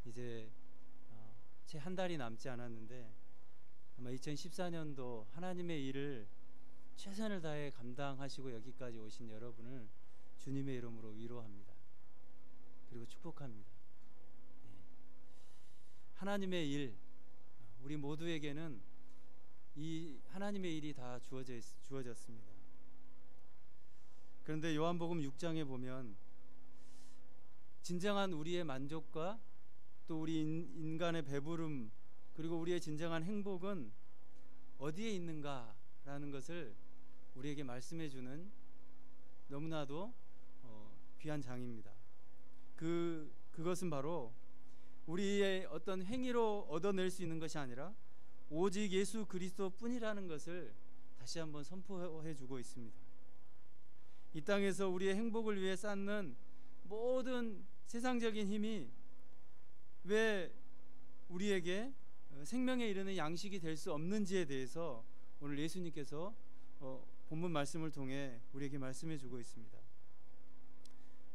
이제 채 한 달이 남지 않았는데 아마 2014년도 하나님의 일을 최선을 다해 감당하시고 여기까지 오신 여러분을 주님의 이름으로 위로합니다. 그리고 축복합니다. 하나님의 일, 우리 모두에게는 이 하나님의 일이 다 주어졌습니다. 그런데 요한복음 6장에 보면 진정한 우리의 만족과 또 우리 인간의 배부름 그리고 우리의 진정한 행복은 어디에 있는가라는 것을 우리에게 말씀해 주는 너무나도 귀한 장입니다. 그것은 바로 우리의 어떤 행위로 얻어낼 수 있는 것이 아니라 오직 예수 그리스도뿐이라는 것을 다시 한번 선포해 주고 있습니다. 이 땅에서 우리의 행복을 위해 쌓는 모든 세상적인 힘이 왜 우리에게 생명에 이르는 양식이 될 수 없는지에 대해서 오늘 예수님께서 본문 말씀을 통해 우리에게 말씀해 주고 있습니다.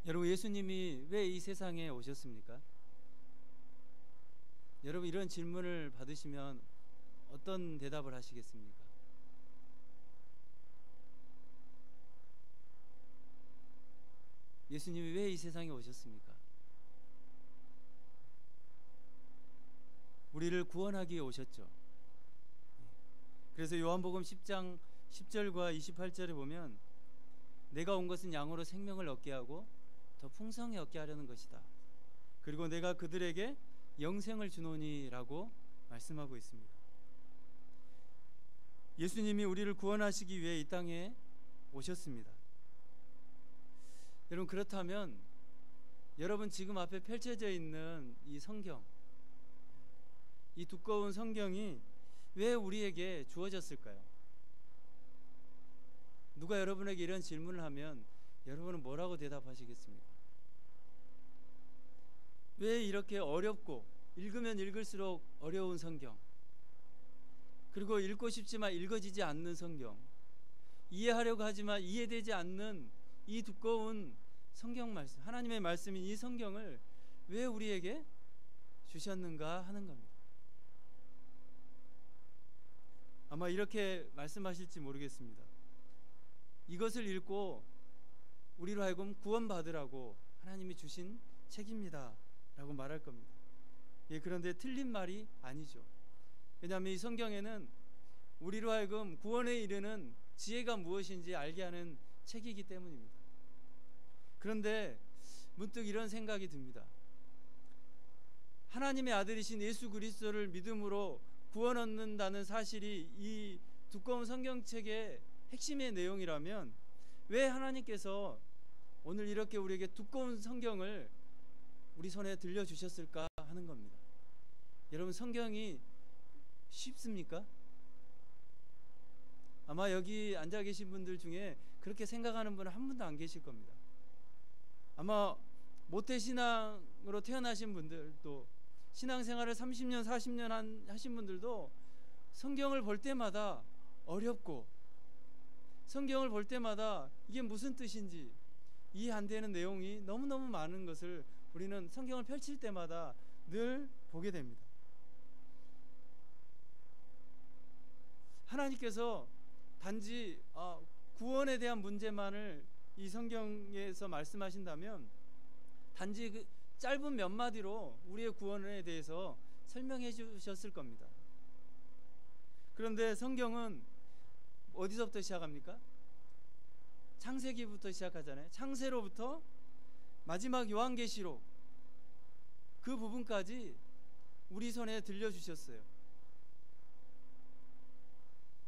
여러분, 예수님이 왜 이 세상에 오셨습니까? 여러분, 이런 질문을 받으시면 어떤 대답을 하시겠습니까? 예수님이 왜 이 세상에 오셨습니까? 우리를 구원하기 위해 오셨죠. 그래서 요한복음 10장 10절과 28절에 보면 내가 온 것은 양으로 생명을 얻게 하고 더 풍성히 얻게 하려는 것이다. 그리고 내가 그들에게 영생을 주노니라고 말씀하고 있습니다. 예수님이 우리를 구원하시기 위해 이 땅에 오셨습니다. 여러분, 그렇다면 여러분 지금 앞에 펼쳐져 있는 이 성경, 이 두꺼운 성경이 왜 우리에게 주어졌을까요? 누가 여러분에게 이런 질문을 하면 여러분은 뭐라고 대답하시겠습니까? 왜 이렇게 어렵고 읽으면 읽을수록 어려운 성경, 그리고 읽고 싶지만 읽어지지 않는 성경, 이해하려고 하지만 이해되지 않는 이 두꺼운 성경 말씀, 하나님의 말씀인 이 성경을 왜 우리에게 주셨는가 하는 겁니다. 아마 이렇게 말씀하실지 모르겠습니다. 이것을 읽고 우리로 하여금 구원받으라고 하나님이 주신 책입니다 라고 말할 겁니다. 그런데 틀린 말이 아니죠. 왜냐하면 이 성경에는 우리로 하여금 구원에 이르는 지혜가 무엇인지 알게 하는 책이기 때문입니다. 그런데 문득 이런 생각이 듭니다. 하나님의 아들이신 예수 그리스도를 믿음으로 구원 얻는다는 사실이 이 두꺼운 성경책의 핵심의 내용이라면 왜 하나님께서 오늘 이렇게 우리에게 두꺼운 성경을 우리 손에 들려주셨을까 하는 겁니다. 여러분, 성경이 쉽습니까? 아마 여기 앉아 계신 분들 중에 그렇게 생각하는 분은 한 분도 안 계실 겁니다. 아마 모태신앙으로 태어나신 분들도, 신앙생활을 30년 40년 하신 분들도 성경을 볼 때마다 어렵고 성경을 볼 때마다 이게 무슨 뜻인지 이해 안 되는 내용이 너무너무 많은 것을 우리는 성경을 펼칠 때마다 늘 보게 됩니다. 하나님께서 단지 구원에 대한 문제만을 이 성경에서 말씀하신다면 단지 그 짧은 몇 마디로 우리의 구원에 대해서 설명해 주셨을 겁니다. 그런데 성경은 어디서부터 시작합니까? 창세기부터 시작하잖아요. 창세로부터 마지막 요한계시록 그 부분까지 우리 손에 들려주셨어요.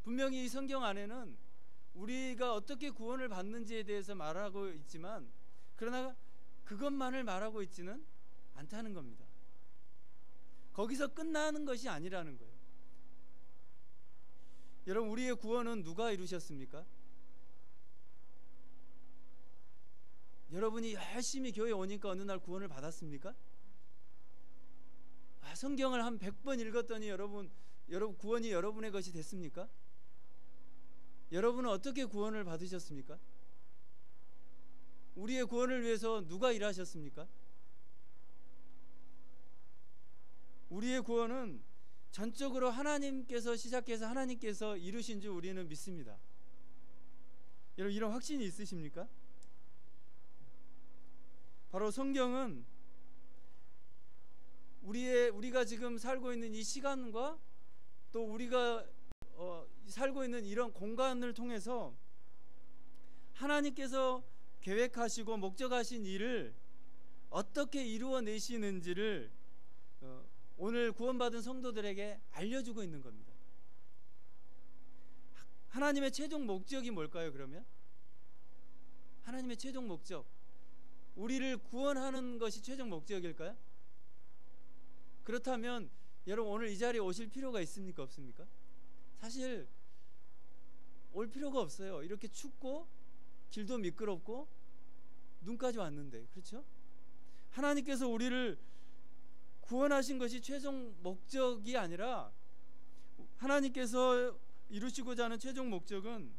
분명히 이 성경 안에는 우리가 어떻게 구원을 받는지에 대해서 말하고 있지만, 그러나 그것만을 말하고 있지는 않다는 겁니다. 거기서 끝나는 것이 아니라는 거예요. 여러분, 우리의 구원은 누가 이루셨습니까? 여러분이 열심히 교회 오니까 어느 날 구원을 받았습니까? 성경을 한 100번 읽었더니 여러분 구원이 여러분의 것이 됐습니까? 여러분은 어떻게 구원을 받으셨습니까? 우리의 구원을 위해서 누가 일하셨습니까? 우리의 구원은 전적으로 하나님께서 시작해서 하나님께서 이루신 줄 우리는 믿습니다. 여러분, 이런 확신이 있으십니까? 바로 성경은 우리가 지금 살고 있는 이 시간과 또 우리가 살고 있는 이런 공간을 통해서 하나님께서 계획하시고 목적하신 일을 어떻게 이루어내시는지를 오늘 구원받은 성도들에게 알려주고 있는 겁니다. 하나님의 최종 목적이 뭘까요? 그러면 하나님의 최종 목적, 우리를 구원하는 것이 최종 목적일까요? 그렇다면 여러분, 오늘 이 자리에 오실 필요가 있습니까? 없습니까? 사실 올 필요가 없어요. 이렇게 춥고 길도 미끄럽고 눈까지 왔는데, 그렇죠? 하나님께서 우리를 구원하신 것이 최종 목적이 아니라 하나님께서 이루시고자 하는 최종 목적은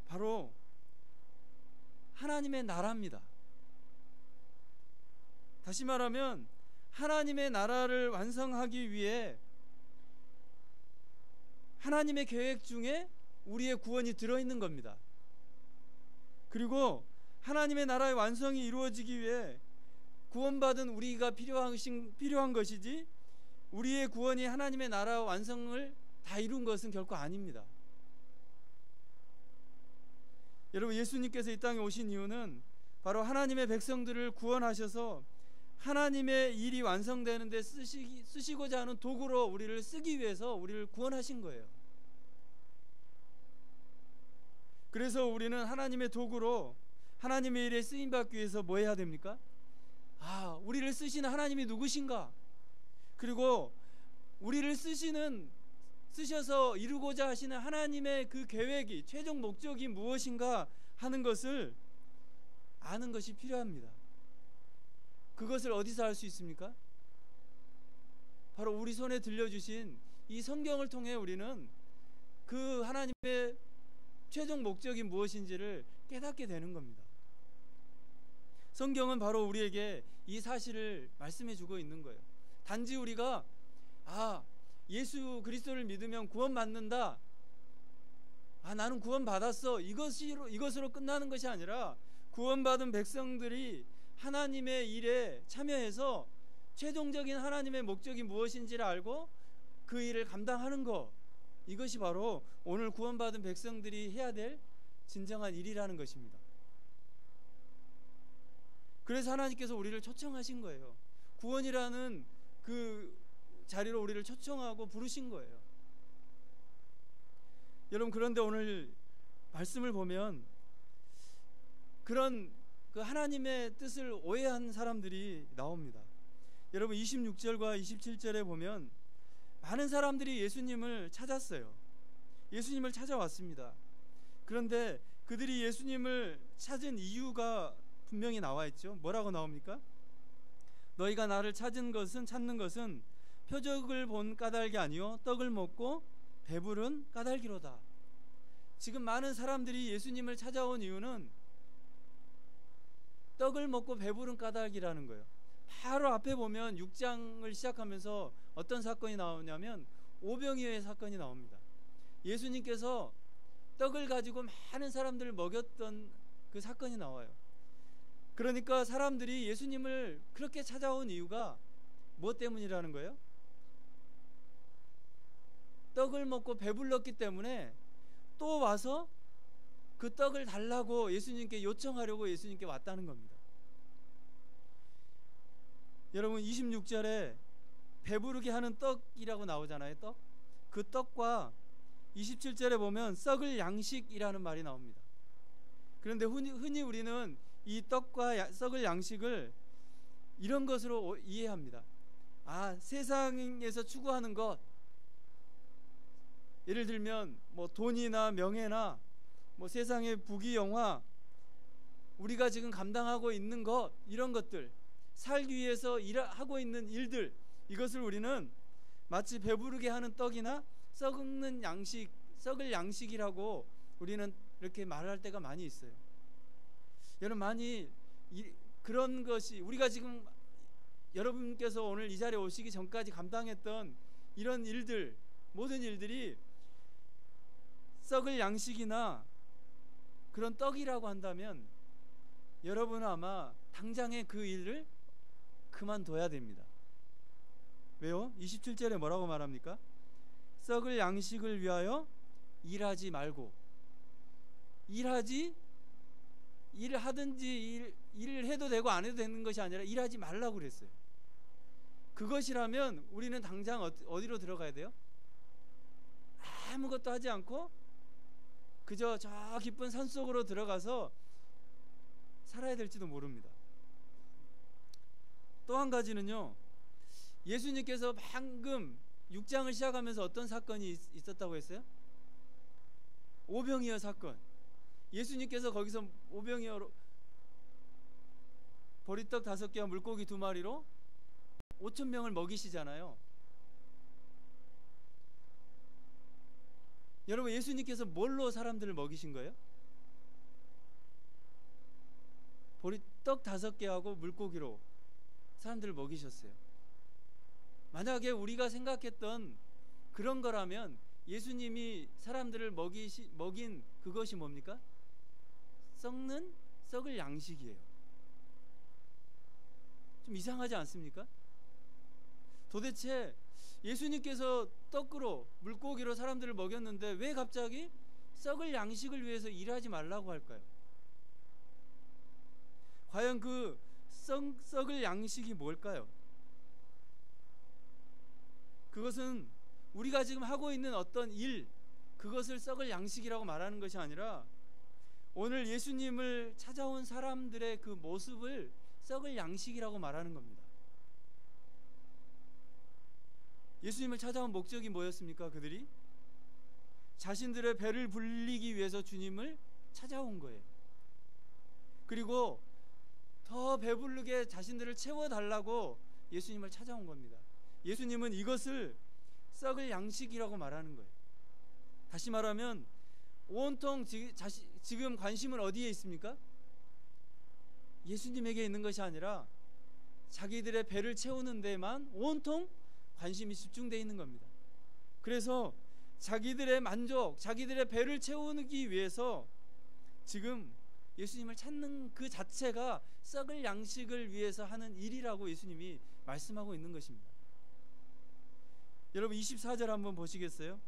바로 하나님의 나라입니다. 다시 말하면 하나님의 나라를 완성하기 위해 하나님의 계획 중에 우리의 구원이 들어있는 겁니다. 그리고 하나님의 나라의 완성이 이루어지기 위해 구원받은 우리가 필요한 것이지, 우리의 구원이 하나님의 나라 완성을 다 이룬 것은 결코 아닙니다. 여러분, 예수님께서 이 땅에 오신 이유는 바로 하나님의 백성들을 구원하셔서 하나님의 일이 완성되는데 쓰시고자 하는 도구로 우리를 쓰기 위해서 우리를 구원하신 거예요. 그래서 우리는 하나님의 도구로 하나님의 일에 쓰임받기 위해서 뭐 해야 됩니까? 우리를 쓰시는 하나님이 누구신가? 그리고 우리를 쓰셔서 이루고자 하시는 하나님의 그 계획이, 최종 목적이 무엇인가 하는 것을 아는 것이 필요합니다. 그것을 어디서 알 수 있습니까? 바로 우리 손에 들려주신 이 성경을 통해 우리는 그 하나님의 최종 목적이 무엇인지를 깨닫게 되는 겁니다. 성경은 바로 우리에게 이 사실을 말씀해 주고 있는 거예요. 단지 우리가 예수 그리스도를 믿으면 구원받는다, 나는 구원받았어, 이것으로 끝나는 것이 아니라 구원받은 백성들이 하나님의 일에 참여해서 최종적인 하나님의 목적이 무엇인지를 알고 그 일을 감당하는 것, 이것이 바로 오늘 구원받은 백성들이 해야 될 진정한 일이라는 것입니다. 그래서 하나님께서 우리를 초청하신 거예요. 구원이라는 그 자리로 우리를 초청하고 부르신 거예요. 여러분, 그런데 오늘 말씀을 보면 그런 그 하나님의 뜻을 오해한 사람들이 나옵니다. 여러분, 26절과 27절에 보면 많은 사람들이 예수님을 찾았어요. 예수님을 찾아왔습니다. 그런데 그들이 예수님을 찾은 이유가 분명히 나와 있죠. 뭐라고 나옵니까? 너희가 나를 찾는 것은 표적을 본 까닭이 아니요 떡을 먹고 배부른 까닭이로다. 지금 많은 사람들이 예수님을 찾아온 이유는 떡을 먹고 배부른 까닭이라는 거예요. 바로 앞에 보면 6장을 시작하면서 어떤 사건이 나오냐면 오병이어의 사건이 나옵니다. 예수님께서 떡을 가지고 많은 사람들을 먹였던 그 사건이 나와요. 그러니까 사람들이 예수님을 그렇게 찾아온 이유가 무엇 때문이라는 거예요? 떡을 먹고 배불렀기 때문에 또 와서 그 떡을 달라고 예수님께 요청하려고 예수님께 왔다는 겁니다. 여러분, 26절에 배부르게 하는 떡이라고 나오잖아요. 떡. 그 떡과 27절에 보면 썩을 양식이라는 말이 나옵니다. 그런데 흔히 우리는 이 떡과 썩을 양식을 이런 것으로 이해합니다. 세상에서 추구하는 것, 예를 들면 뭐 돈이나 명예나 뭐 세상의 부귀영화, 우리가 지금 감당하고 있는 것, 이런 것들, 살기 위해서 하고 있는 일들, 이것을 우리는 마치 배부르게 하는 떡이나 썩을 양식이라고 우리는 이렇게 말할 때가 많이 있어요. 여러분, 많이 그런 것이 우리가 지금 여러분께서 오늘 이 자리에 오시기 전까지 감당했던 이런 일들, 모든 일들이 썩을 양식이나 그런 떡이라고 한다면 여러분은 아마 당장에 그 일을 그만둬야 됩니다. 왜요? 27절에 뭐라고 말합니까? 썩을 양식을 위하여 일하지 말고, 일을 하든지 일을 해도 되고 안 해도 되는 것이 아니라 일하지 말라고 그랬어요. 그것이라면 우리는 당장 어디로 들어가야 돼요? 아무것도 하지 않고 그저 저 깊은 산속으로 들어가서 살아야 될지도 모릅니다. 또 한 가지는요, 예수님께서 방금 6장을 시작하면서 어떤 사건이 있었다고 했어요? 오병이어 사건. 예수님께서 거기서 오병이어로 보리떡 5개와 물고기 2마리로 5,000명을 먹이시잖아요. 여러분, 예수님께서 뭘로 사람들을 먹이신 거예요? 보리떡 5개하고 물고기로 사람들을 먹이셨어요. 만약에 우리가 생각했던 그런 거라면 예수님이 사람들을 먹인 그것이 뭡니까? 썩을 양식이에요. 좀 이상하지 않습니까? 도대체 예수님께서 떡으로 물고기로 사람들을 먹였는데 왜 갑자기 썩을 양식을 위해서 일하지 말라고 할까요? 과연 그 썩을 양식이 뭘까요? 그것은 우리가 지금 하고 있는 어떤 일, 그것을 썩을 양식이라고 말하는 것이 아니라 오늘 예수님을 찾아온 사람들의 그 모습을 썩을 양식이라고 말하는 겁니다. 예수님을 찾아온 목적이 뭐였습니까? 그들이 자신들의 배를 불리기 위해서 주님을 찾아온 거예요. 그리고 더 배부르게 자신들을 채워달라고 예수님을 찾아온 겁니다. 예수님은 이것을 썩을 양식이라고 말하는 거예요. 다시 말하면 온통 지금 관심은 어디에 있습니까? 예수님에게 있는 것이 아니라 자기들의 배를 채우는 데만 온통 관심이 집중되어 있는 겁니다. 그래서 자기들의 만족, 자기들의 배를 채우기 위해서 지금 예수님을 찾는 그 자체가 썩을 양식을 위해서 하는 일이라고 예수님이 말씀하고 있는 것입니다. 여러분 24절 한번 보시겠어요?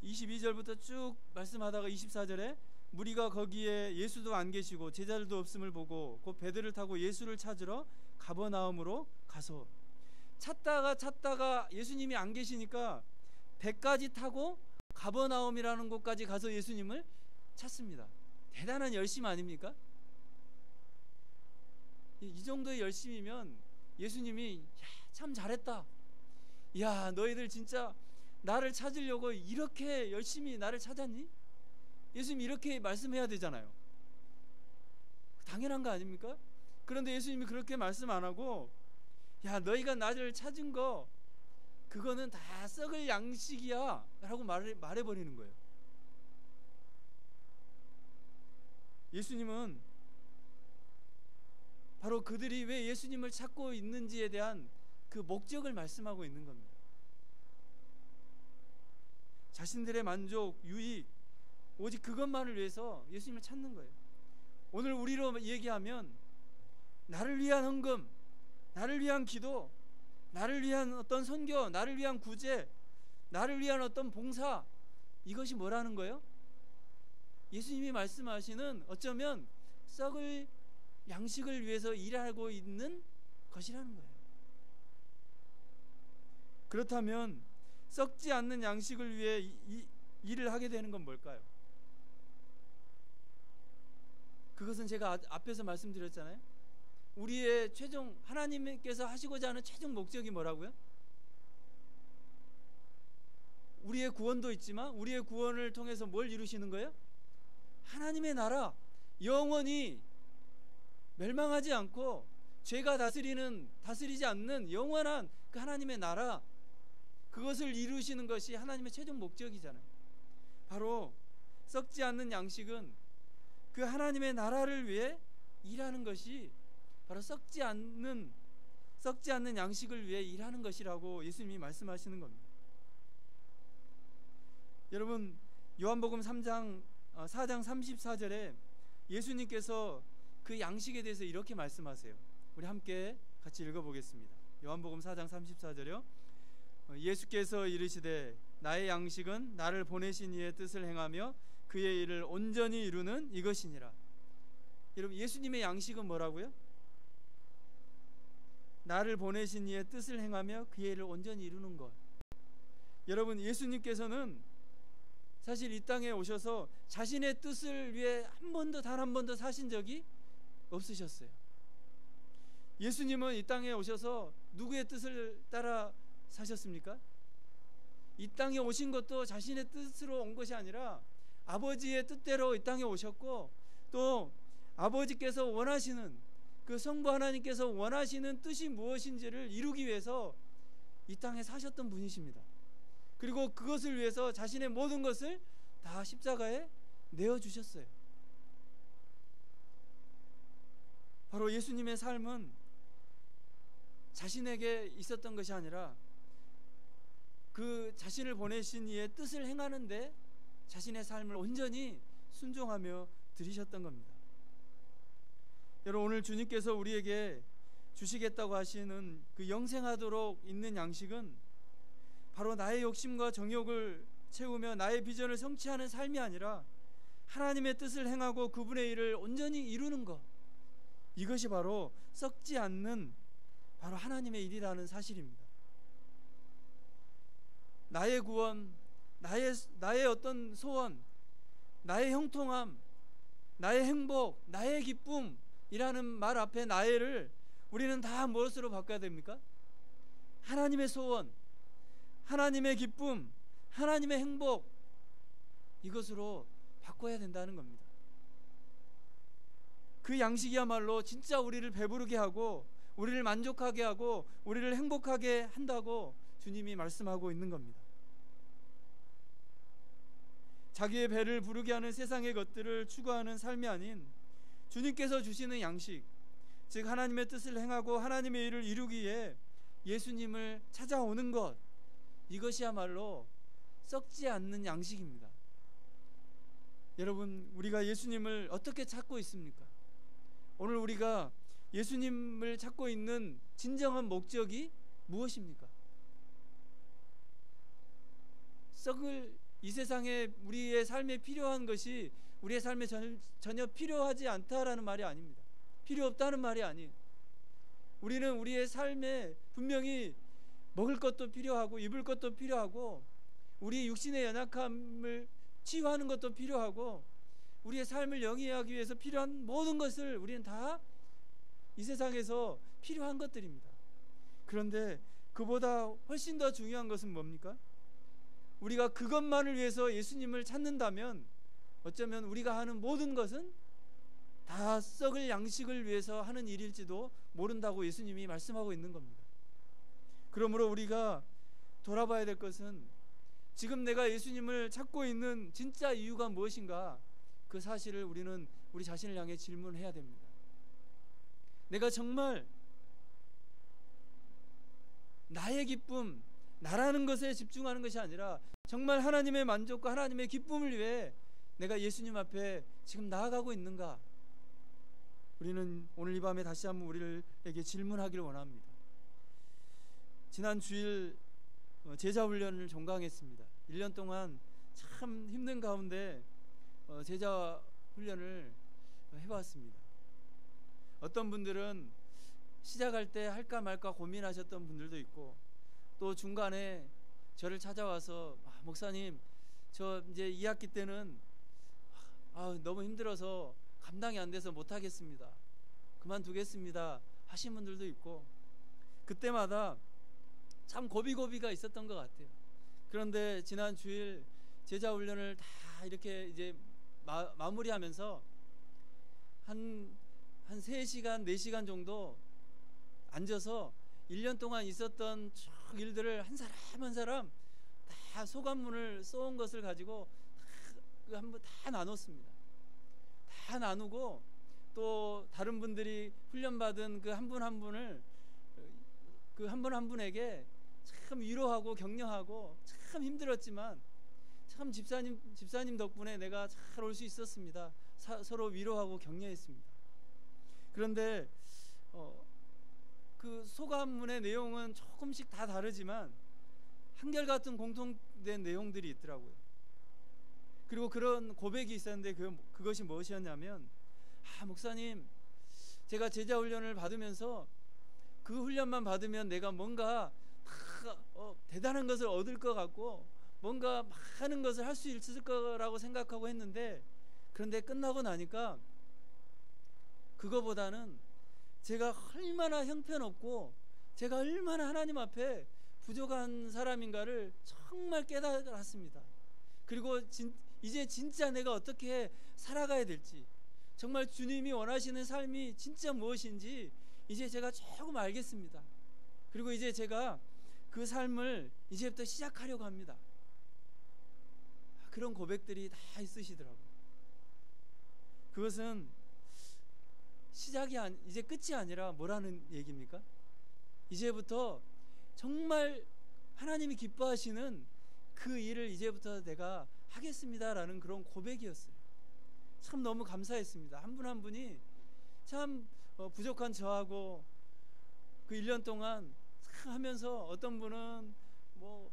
22절부터 쭉 말씀하다가 24절에 무리가 거기에 예수도 안 계시고 제자들도 없음을 보고 곧 배들을 타고 예수를 찾으러 가버나움으로 가서 찾다가 예수님이 안 계시니까 배까지 타고 가버나움이라는 곳까지 가서 예수님을 찾습니다. 대단한 열심 아닙니까? 이 정도의 열심이면 예수님이 참 잘했다. 야, 너희들 진짜 나를 찾으려고 이렇게 열심히 나를 찾았니? 예수님이 이렇게 말씀해야 되잖아요. 당연한 거 아닙니까? 그런데 예수님이 그렇게 말씀 안 하고 야, 너희가 나를 찾은 거 그거는 다 썩을 양식이야 라고 말해버리는 거예요. 예수님은 바로 그들이 왜 예수님을 찾고 있는지에 대한 그 목적을 말씀하고 있는 겁니다. 자신들의 만족, 유익, 오직 그것만을 위해서 예수님을 찾는 거예요. 오늘 우리로 얘기하면 나를 위한 헌금, 나를 위한 기도, 나를 위한 어떤 선교, 나를 위한 구제, 나를 위한 어떤 봉사, 이것이 뭐라는 거예요? 예수님이 말씀하시는 어쩌면 썩을 양식을 위해서 일하고 있는 것이라는 거예요. 그렇다면 썩지 않는 양식을 위해 일을 하게 되는 건 뭘까요? 그것은 제가 앞에서 말씀드렸잖아요. 우리의 최종, 하나님께서 하시고자 하는 최종 목적이 뭐라고요? 우리의 구원도 있지만 우리의 구원을 통해서 뭘 이루시는 거예요? 하나님의 나라, 영원히 멸망하지 않고 죄가 다스리지 않는 영원한 그 하나님의 나라, 그것을 이루시는 것이 하나님의 최종 목적이잖아요. 바로 썩지 않는 양식은 그 하나님의 나라를 위해 일하는 것이 바로 썩지 않는 썩지 않는 양식을 위해 일하는 것이라고 예수님이 말씀하시는 겁니다. 여러분, 요한복음 4장 34절에 예수님께서 그 양식에 대해서 이렇게 말씀하세요. 우리 함께 같이 읽어보겠습니다. 요한복음 4장 34절이요. 예수께서 이르시되 나의 양식은 나를 보내신 이의 뜻을 행하며 그의 일을 온전히 이루는 이것이니라. 여러분, 예수님의 양식은 뭐라고요? 나를 보내신 이의 뜻을 행하며 그의 일을 온전히 이루는 것. 여러분, 예수님께서는 사실 이 땅에 오셔서 자신의 뜻을 위해 단 한 번도 사신 적이 없으셨어요. 예수님은 이 땅에 오셔서 누구의 뜻을 따라 사셨습니까? 이 땅에 오신 것도 자신의 뜻으로 온 것이 아니라 아버지의 뜻대로 이 땅에 오셨고, 또 아버지께서 원하시는, 그 성부 하나님께서 원하시는 뜻이 무엇인지를 이루기 위해서 이 땅에 사셨던 분이십니다. 그리고 그것을 위해서 자신의 모든 것을 다 십자가에 내어주셨어요. 바로 예수님의 삶은 자신에게 있었던 것이 아니라 그 자신을 보내신 이의 뜻을 행하는데 자신의 삶을 온전히 순종하며 드리셨던 겁니다. 여러분, 오늘 주님께서 우리에게 주시겠다고 하시는 그 영생하도록 있는 양식은 바로 나의 욕심과 정욕을 채우며 나의 비전을 성취하는 삶이 아니라 하나님의 뜻을 행하고 그분의 일을 온전히 이루는 것, 이것이 바로 썩지 않는 바로 하나님의 일이라는 사실입니다. 나의 구원, 나의 어떤 소원, 나의 형통함, 나의 행복, 나의 기쁨이라는 말 앞에 나의를 우리는 다 무엇으로 바꿔야 됩니까? 하나님의 소원, 하나님의 기쁨, 하나님의 행복, 이것으로 바꿔야 된다는 겁니다. 그 양식이야말로 진짜 우리를 배부르게 하고 우리를 만족하게 하고 우리를 행복하게 한다고 주님이 말씀하고 있는 겁니다. 자기의 배를 부르게 하는 세상의 것들을 추구하는 삶이 아닌 주님께서 주시는 양식, 즉 하나님의 뜻을 행하고 하나님의 일을 이루기 위해 예수님을 찾아오는 것, 이것이야말로 썩지 않는 양식입니다. 여러분, 우리가 예수님을 어떻게 찾고 있습니까? 오늘 우리가 예수님을 찾고 있는 진정한 목적이 무엇입니까? 썩을 이 세상에 우리의 삶에 필요한 것이 우리의 삶에 전혀 필요하지 않다라는 말이 아닙니다. 필요 없다는 말이 아니에요. 우리는 우리의 삶에 분명히 먹을 것도 필요하고 입을 것도 필요하고 우리 육신의 연약함을 치유하는 것도 필요하고 우리의 삶을 영위하기 위해서 필요한 모든 것을 우리는 다 이 세상에서 필요한 것들입니다. 그런데 그보다 훨씬 더 중요한 것은 뭡니까? 우리가 그것만을 위해서 예수님을 찾는다면 어쩌면 우리가 하는 모든 것은 다 썩을 양식을 위해서 하는 일일지도 모른다고 예수님이 말씀하고 있는 겁니다. 그러므로 우리가 돌아봐야 될 것은 지금 내가 예수님을 찾고 있는 진짜 이유가 무엇인가, 그 사실을 우리는 우리 자신을 향해 질문해야 됩니다. 내가 정말 나의 기쁨, 나라는 것에 집중하는 것이 아니라 정말 하나님의 만족과 하나님의 기쁨을 위해 내가 예수님 앞에 지금 나아가고 있는가? 우리는 오늘 이 밤에 다시 한번 우리에게 질문하기를 원합니다. 지난 주일 제자 훈련을 종강했습니다. 1년 동안 참 힘든 가운데 제자 훈련을 해봤습니다. 어떤 분들은 시작할 때 할까 말까 고민하셨던 분들도 있고, 또 중간에 저를 찾아와서 목사님, 저 이제 2학기 때는 너무 힘들어서 감당이 안 돼서 못하겠습니다, 그만두겠습니다 하신 분들도 있고, 그때마다 참 고비고비가 있었던 것 같아요. 그런데 지난 주일 제자 훈련을 다 이렇게 이제 마무리하면서 한 3시간 4시간 정도 앉아서 1년 동안 있었던 쭉 일들을 한 사람 한 사람 다 소감문을 써온 것을 가지고 다 나눴습니다. 다 나누고 또 다른 분들이 훈련받은 그 한 분 한 분을 그 한 분 한 분에게 참 위로하고 격려하고 참 힘들었지만 참 집사님 덕분에 내가 잘 올 수 있었습니다. 서로 위로하고 격려했습니다. 그런데 그 소감문의 내용은 조금씩 다 다르지만 한결같은 공통된 내용들이 있더라고요. 그리고 그런 고백이 있었는데 그것이 무엇이었냐면, 목사님, 제가 제자 훈련을 받으면서 그 훈련만 받으면 내가 뭔가 대단한 것을 얻을 것 같고 뭔가 많은 것을 할 수 있을 거라고 생각하고 했는데, 그런데 끝나고 나니까 그거보다는 제가 얼마나 형편없고 제가 얼마나 하나님 앞에 부족한 사람인가를 정말 깨달았습니다. 그리고 이제 진짜 내가 어떻게 살아가야 될지, 정말 주님이 원하시는 삶이 진짜 무엇인지 이제 제가 조금 알겠습니다. 그리고 이제 제가 그 삶을 이제부터 시작하려고 합니다. 그런 고백들이 다 있으시더라고요. 그것은 이제 끝이 아니라 뭐라는 얘기입니까? 이제부터 정말 하나님이 기뻐하시는 그 일을 이제부터 내가 하겠습니다라는 그런 고백이었어요. 참 너무 감사했습니다. 한 분 한 분이 참 부족한 저하고 그 1년 동안 하면서, 어떤 분은 뭐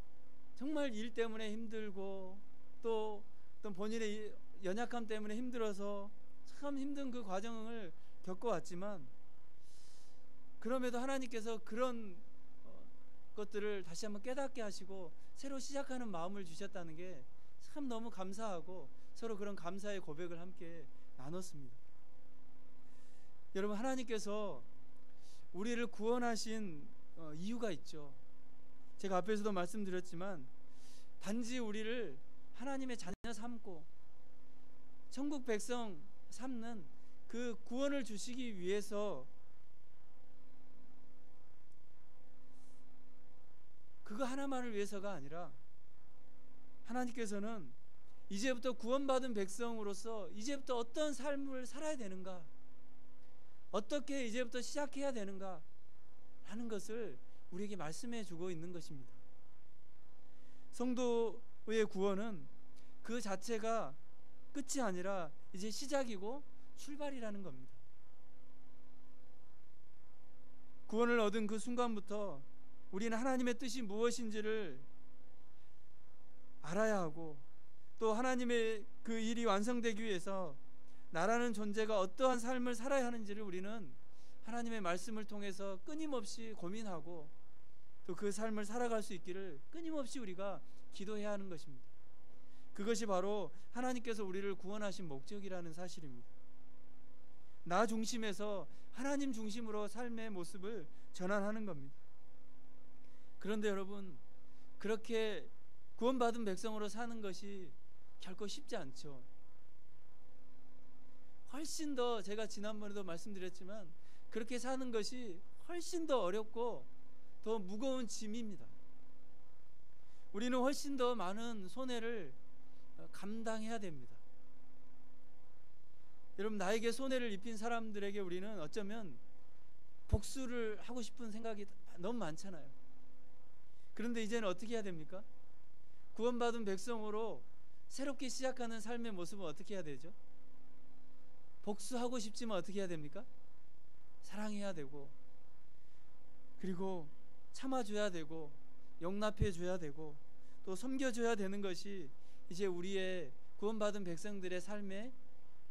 정말 일 때문에 힘들고 또 어떤 본인의 연약함 때문에 힘들어서 참 힘든 그 과정을 겪어왔지만, 그럼에도 하나님께서 그런 것들을 다시 한번 깨닫게 하시고 새로 시작하는 마음을 주셨다는 게 참 너무 감사하고 서로 그런 감사의 고백을 함께 나눴습니다. 여러분, 하나님께서 우리를 구원하신 이유가 있죠. 제가 앞에서도 말씀드렸지만 단지 우리를 하나님의 자녀 삼고 천국 백성 삼는 그 구원을 주시기 위해서, 그거 하나만을 위해서가 아니라 하나님께서는 이제부터 구원받은 백성으로서 이제부터 어떤 삶을 살아야 되는가, 어떻게 이제부터 시작해야 되는가 하는 것을 우리에게 말씀해 주고 있는 것입니다. 성도의 구원은 그 자체가 끝이 아니라 이제 시작이고 출발이라는 겁니다. 구원을 얻은 그 순간부터 우리는 하나님의 뜻이 무엇인지를 알아야 하고, 또 하나님의 그 일이 완성되기 위해서 나라는 존재가 어떠한 삶을 살아야 하는지를 우리는 하나님의 말씀을 통해서 끊임없이 고민하고 또 그 삶을 살아갈 수 있기를 끊임없이 우리가 기도해야 하는 것입니다. 그것이 바로 하나님께서 우리를 구원하신 목적이라는 사실입니다. 나 중심에서 하나님 중심으로 삶의 모습을 전환하는 겁니다. 그런데 여러분, 그렇게 구원받은 백성으로 사는 것이 결코 쉽지 않죠. 훨씬 더, 제가 지난번에도 말씀드렸지만 그렇게 사는 것이 훨씬 더 어렵고 더 무거운 짐입니다. 우리는 훨씬 더 많은 손해를 감당해야 됩니다. 여러분, 나에게 손해를 입힌 사람들에게 우리는 어쩌면 복수를 하고 싶은 생각이 너무 많잖아요. 그런데 이제는 어떻게 해야 됩니까? 구원받은 백성으로 새롭게 시작하는 삶의 모습은 어떻게 해야 되죠? 복수하고 싶지만 어떻게 해야 됩니까? 사랑해야 되고, 그리고 참아줘야 되고, 용납해줘야 되고, 또 섬겨줘야 되는 것이 이제 우리의 구원받은 백성들의 삶의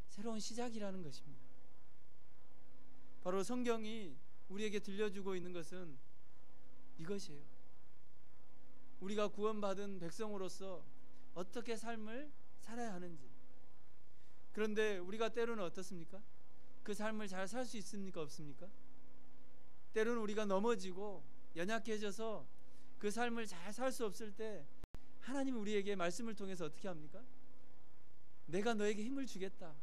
새로운 시작이라는 것입니다. 바로 성경이 우리에게 들려주고 있는 것은 이것이에요. 우리가 구원받은 백성으로서 어떻게 삶을 살아야 하는지. 그런데 우리가 때로는 어떻습니까? 그 삶을 잘 살 수 있습니까? 없습니까? 때로는 우리가 넘어지고 연약해져서 그 삶을 잘 살 수 없을 때 하나님이 우리에게 말씀을 통해서 어떻게 합니까? 내가 너에게 힘을 주겠다.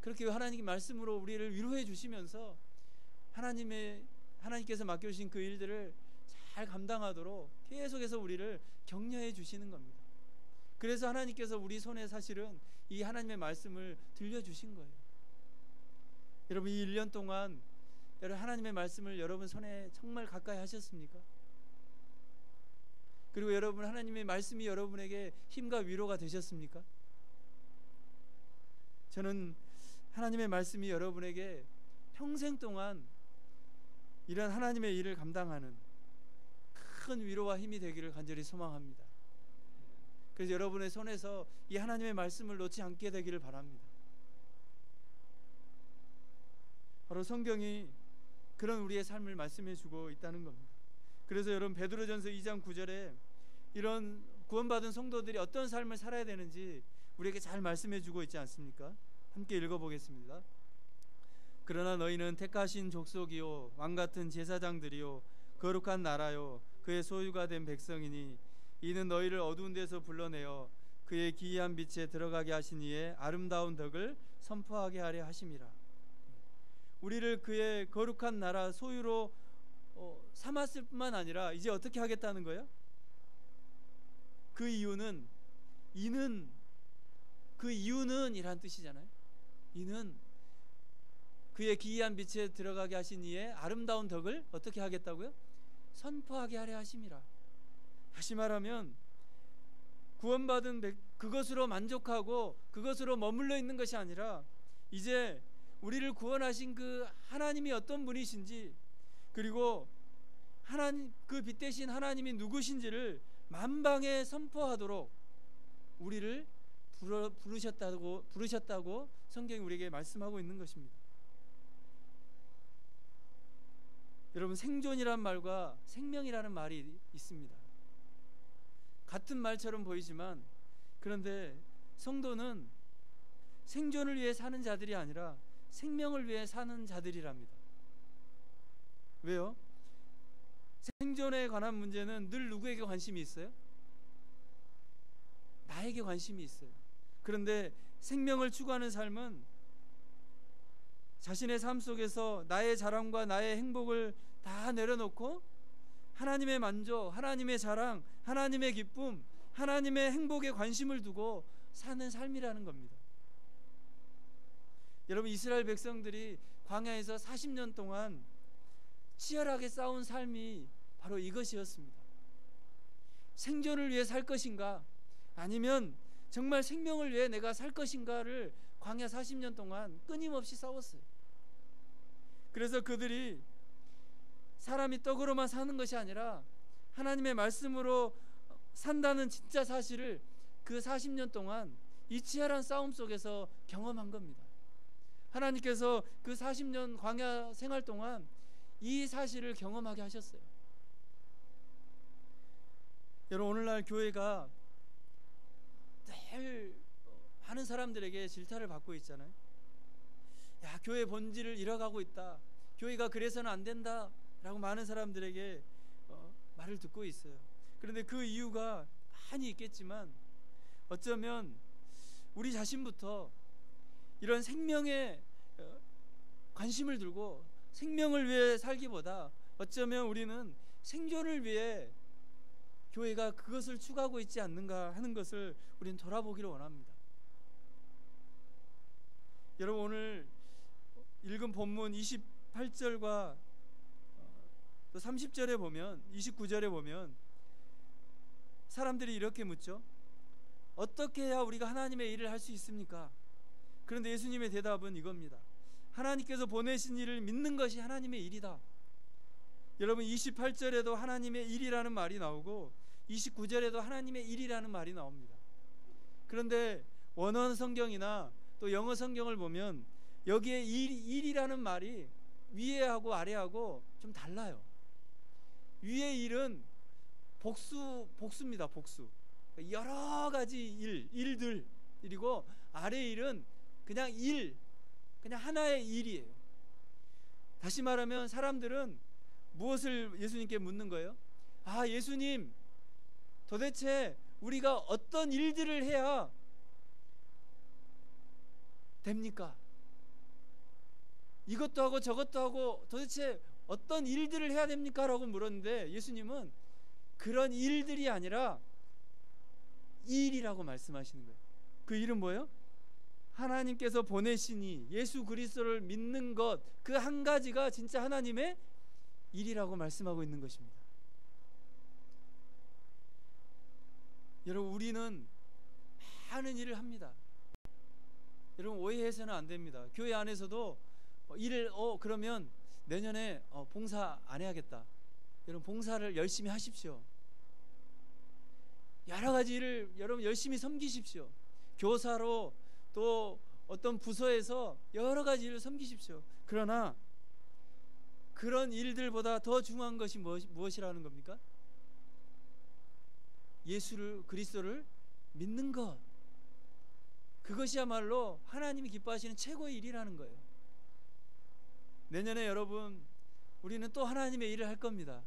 그렇게 하나님의 말씀으로 우리를 위로해 주시면서 하나님께서 맡겨주신 그 일들을 잘 감당하도록 계속해서 우리를 격려해 주시는 겁니다. 그래서 하나님께서 우리 손에 사실은 이 하나님의 말씀을 들려주신 거예요. 여러분, 이 1년 동안 여러분 하나님의 말씀을 여러분 손에 정말 가까이 하셨습니까? 그리고 여러분 하나님의 말씀이 여러분에게 힘과 위로가 되셨습니까? 저는 하나님의 말씀이 여러분에게 평생 동안 이런 하나님의 일을 감당하는 큰 위로와 힘이 되기를 간절히 소망합니다. 그래서 여러분의 손에서 이 하나님의 말씀을 놓지 않게 되기를 바랍니다. 바로 성경이 그런 우리의 삶을 말씀해 주고 있다는 겁니다. 그래서 여러분 베드로전서 2장 9절에 이런 구원받은 성도들이 어떤 삶을 살아야 되는지 우리에게 잘 말씀해 주고 있지 않습니까? 함께 읽어보겠습니다. 그러나 너희는 택하신 족속이요 왕같은 제사장들이요 거룩한 나라요 그의 소유가 된 백성이니 이는 너희를 어두운 데서 불러내어 그의 기이한 빛에 들어가게 하신 이의 아름다운 덕을 선포하게 하려 하심이라. 우리를 그의 거룩한 나라 소유로 삼았을 뿐만 아니라 이제 어떻게 하겠다는 거예요? 그 이유는 이란 뜻이잖아요. 이는 그의 기이한 빛에 들어가게 하신 이의 아름다운 덕을 어떻게 하겠다고요? 선포하게 하려 하심이라. 다시 말하면 구원받은 그것으로 만족하고 그것으로 머물러 있는 것이 아니라 이제 우리를 구원하신 그 하나님이 어떤 분이신지 그리고 하나님 그 빛 대신 하나님이 누구신지를 만방에 선포하도록 우리를 부르셨다고 성경이 우리에게 말씀하고 있는 것입니다. 여러분 생존이란 말과 생명이라는 말이 있습니다. 같은 말처럼 보이지만 그런데 성도는 생존을 위해 사는 자들이 아니라 생명을 위해 사는 자들이랍니다. 왜요? 생존에 관한 문제는 늘 누구에게 관심이 있어요? 나에게 관심이 있어요. 그런데 생명을 추구하는 삶은 자신의 삶 속에서 나의 자랑과 나의 행복을 다 내려놓고 하나님의 만족, 하나님의 자랑, 하나님의 기쁨, 하나님의 행복에 관심을 두고 사는 삶이라는 겁니다. 여러분 이스라엘 백성들이 광야에서 40년 동안 치열하게 싸운 삶이 바로 이것이었습니다. 생존을 위해 살 것인가 아니면 정말 생명을 위해 내가 살 것인가를 광야 40년 동안 끊임없이 싸웠어요. 그래서 그들이 사람이 떡으로만 사는 것이 아니라 하나님의 말씀으로 산다는 진짜 사실을 그 40년 동안 이 치열한 싸움 속에서 경험한 겁니다. 하나님께서 그 40년 광야 생활 동안 이 사실을 경험하게 하셨어요. 여러분 오늘날 교회가 늘 많은 사람들에게 질타를 받고 있잖아요. 야, 교회 본질을 잃어가고 있다. 교회가 그래서는 안 된다 라고 많은 사람들에게 말을 듣고 있어요. 그런데 그 이유가 많이 있겠지만 어쩌면 우리 자신부터 이런 생명에 관심을 두고 생명을 위해 살기보다 어쩌면 우리는 생존을 위해 교회가 그것을 추구하고 있지 않는가 하는 것을 우리는 돌아보기를 원합니다. 여러분 오늘 읽은 본문 28절과 또 30절에 보면 29절에 보면 사람들이 이렇게 묻죠. 어떻게 해야 우리가 하나님의 일을 할 수 있습니까? 그런데 예수님의 대답은 이겁니다. 하나님께서 보내신 일을 믿는 것이 하나님의 일이다. 여러분 28절에도 하나님의 일이라는 말이 나오고 29절에도 하나님의 일이라는 말이 나옵니다. 그런데 원어 성경이나 또 영어 성경을 보면 여기에 일이라는 말이 위에하고 아래하고 좀 달라요. 위의 일은 복수입니다. 복수. 여러 가지 일들 그리고 아래 일은 그냥 그냥 하나의 일이에요. 다시 말하면 사람들은 무엇을 예수님께 묻는 거예요? 아, 예수님, 도대체 우리가 어떤 일들을 해야 됩니까? 이것도 하고 저것도 하고 도대체 어떤 일들을 해야 됩니까? 라고 물었는데 예수님은 그런 일들이 아니라 일이라고 말씀하시는 거예요. 그 일은 뭐예요? 하나님께서 보내시니 예수 그리스도를 믿는 것, 그 한 가지가 진짜 하나님의 일이라고 말씀하고 있는 것입니다. 여러분, 우리는 많은 일을 합니다. 여러분, 오해해서는 안 됩니다. 교회 안에서도 일을 그러면 내년에 봉사 안 해야겠다. 여러분, 봉사를 열심히 하십시오. 여러 가지 일을 여러분 열심히 섬기십시오. 교사로 또 어떤 부서에서 여러 가지 일을 섬기십시오. 그러나 그런 일들보다 더 중요한 것이 무엇이라는 겁니까? 예수를, 그리스도를 믿는 것. 그것이야말로 하나님이 기뻐하시는 최고의 일이라는 거예요. 내년에 여러분, 우리는 또 하나님의 일을 할 겁니다.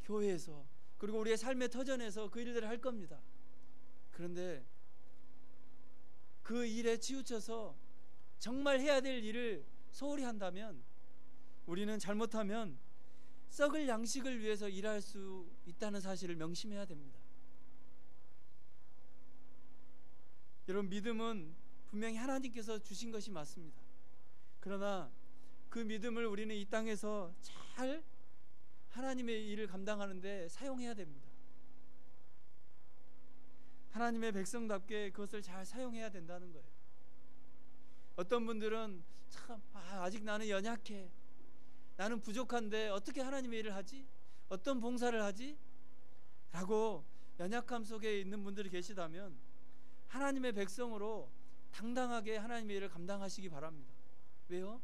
교회에서, 그리고 우리의 삶의 터전에서 그 일들을 할 겁니다. 그런데 그 일에 치우쳐서 정말 해야 될 일을 소홀히 한다면, 우리는 잘못하면 썩을 양식을 위해서 일할 수 있다는 사실을 명심해야 됩니다. 여러분, 믿음은 분명히 하나님께서 주신 것이 맞습니다. 그러나 그 믿음을 우리는 이 땅에서 잘 하나님의 일을 감당하는데 사용해야 됩니다. 하나님의 백성답게 그것을 잘 사용해야 된다는 거예요. 어떤 분들은 참 아직 나는 연약해, 나는 부족한데 어떻게 하나님의 일을 하지? 어떤 봉사를 하지? 라고 연약함 속에 있는 분들이 계시다면 하나님의 백성으로 당당하게 하나님의 일을 감당하시기 바랍니다. 왜요?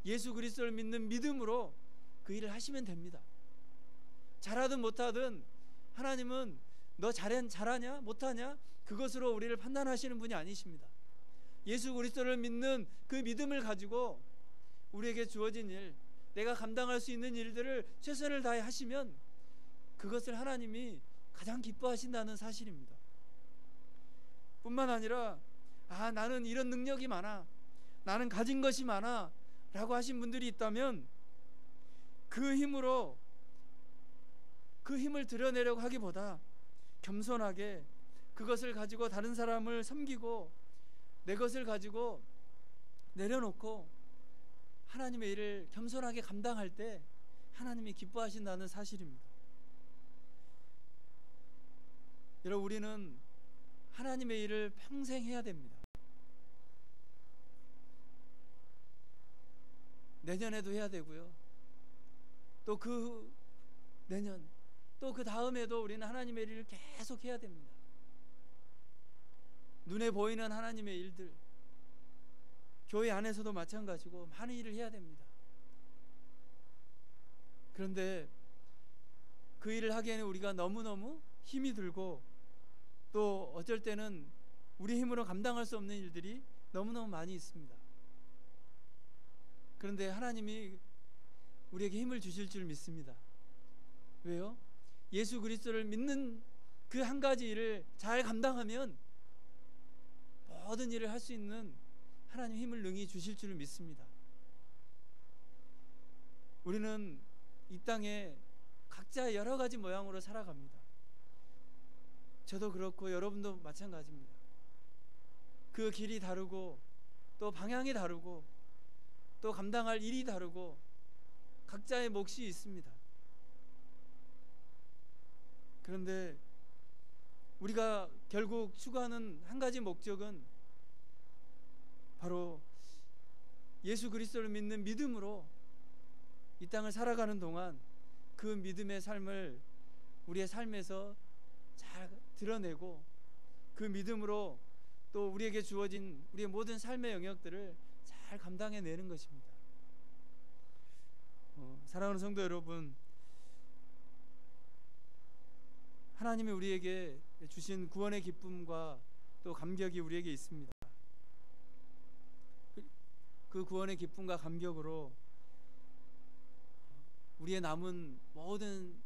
예수 그리스도를 믿는 믿음으로 그 일을 하시면 됩니다. 잘하든 못하든 하나님은 너 잘하냐 못하냐 그것으로 우리를 판단하시는 분이 아니십니다. 예수 그리스도를 믿는 그 믿음을 가지고 우리에게 주어진 일, 내가 감당할 수 있는 일들을 최선을 다해 하시면 그것을 하나님이 가장 기뻐하신다는 사실입니다. 뿐만 아니라 나는 이런 능력이 많아, 나는 가진 것이 많아 라고 하신 분들이 있다면 그 힘으로 그 힘을 드러내려고 하기보다 겸손하게 그것을 가지고 다른 사람을 섬기고 내 것을 가지고 내려놓고 하나님의 일을 겸손하게 감당할 때 하나님이 기뻐하신다는 사실입니다. 여러분, 우리는 하나님의 일을 평생 해야 됩니다. 내년에도 해야 되고요. 또 그 내년, 또 그 다음에도 우리는 하나님의 일을 계속 해야 됩니다. 눈에 보이는 하나님의 일들, 교회 안에서도 마찬가지고 많은 일을 해야 됩니다. 그런데 그 일을 하기에는 우리가 너무너무 힘이 들고 또 어쩔 때는 우리 힘으로 감당할 수 없는 일들이 너무너무 많이 있습니다. 그런데 하나님이 우리에게 힘을 주실 줄 믿습니다. 왜요? 예수 그리스도를 믿는 그 한 가지 일을 잘 감당하면 모든 일을 할 수 있는 하나님 힘을 능히 주실 줄 믿습니다. 우리는 이 땅에 각자 여러 가지 모양으로 살아갑니다. 저도 그렇고 여러분도 마찬가지입니다. 그 길이 다르고 또 방향이 다르고 또 감당할 일이 다르고 각자의 몫이 있습니다. 그런데 우리가 결국 추구하는 한 가지 목적은 바로 예수 그리스도를 믿는 믿음으로 이 땅을 살아가는 동안 그 믿음의 삶을 우리의 삶에서 잘 드러내고 그 믿음으로 또 우리에게 주어진 우리의 모든 삶의 영역들을 잘 감당해내는 것입니다. 사랑하는 성도 여러분, 하나님이 우리에게 주신 구원의 기쁨과 또 감격이 우리에게 있습니다. 그 구원의 기쁨과 감격으로 우리의 남은 모든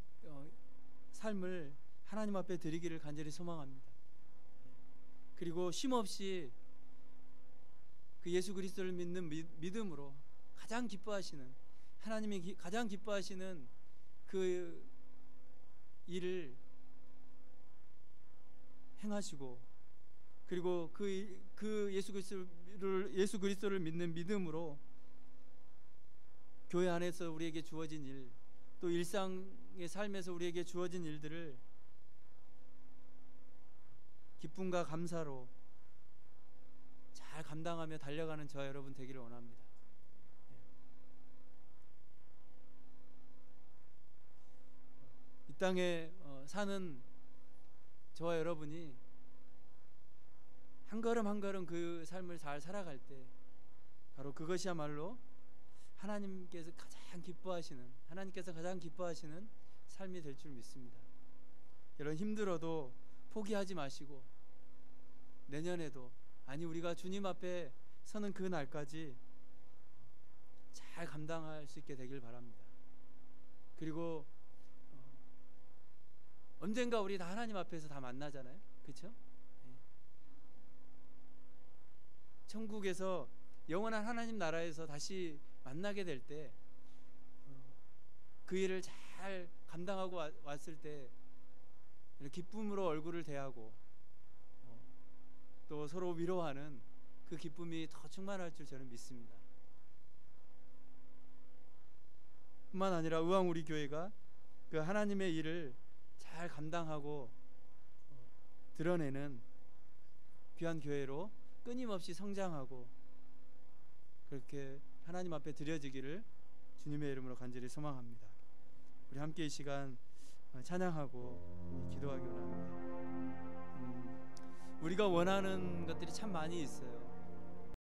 삶을 하나님 앞에 드리기를 간절히 소망합니다. 그리고 쉼없이 그 예수 그리스도를 믿는 믿음으로 가장 기뻐하시는, 하나님이 가장 기뻐하시는 그 일을 행하시고 그리고 그 예수 그리스도를 믿는 믿음으로 교회 안에서 우리에게 주어진 일, 또 일상의 삶에서 우리에게 주어진 일들을 기쁨과 감사로 잘 감당하며 달려가는 저와 여러분 되기를 원합니다. 이 땅에 사는 저와 여러분이 한 걸음 한 걸음 그 삶을 잘 살아갈 때 바로 그것이야말로 하나님께서 가장 기뻐하시는 삶이 될 줄 믿습니다. 여러분, 힘들어도 포기하지 마시고 내년에도, 아니 우리가 주님 앞에 서는 그 날까지 잘 감당할 수 있게 되길 바랍니다. 그리고 언젠가 우리 다 하나님 앞에서 다 만나잖아요, 그렇죠? 천국에서 영원한 하나님 나라에서 다시 만나게 될 때 그 일을 잘 감당하고 왔을 때 기쁨으로 얼굴을 대하고 또 서로 위로하는 그 기쁨이 더 충만할 줄 저는 믿습니다. 뿐만 아니라 의왕 우리 교회가 그 하나님의 일을 잘 감당하고 드러내는 귀한 교회로 끊임없이 성장하고 그렇게 하나님 앞에 드려지기를 주님의 이름으로 간절히 소망합니다. 우리 함께 이 시간 찬양하고 기도하기 원합니다. 우리가 원하는 것들이 참 많이 있어요.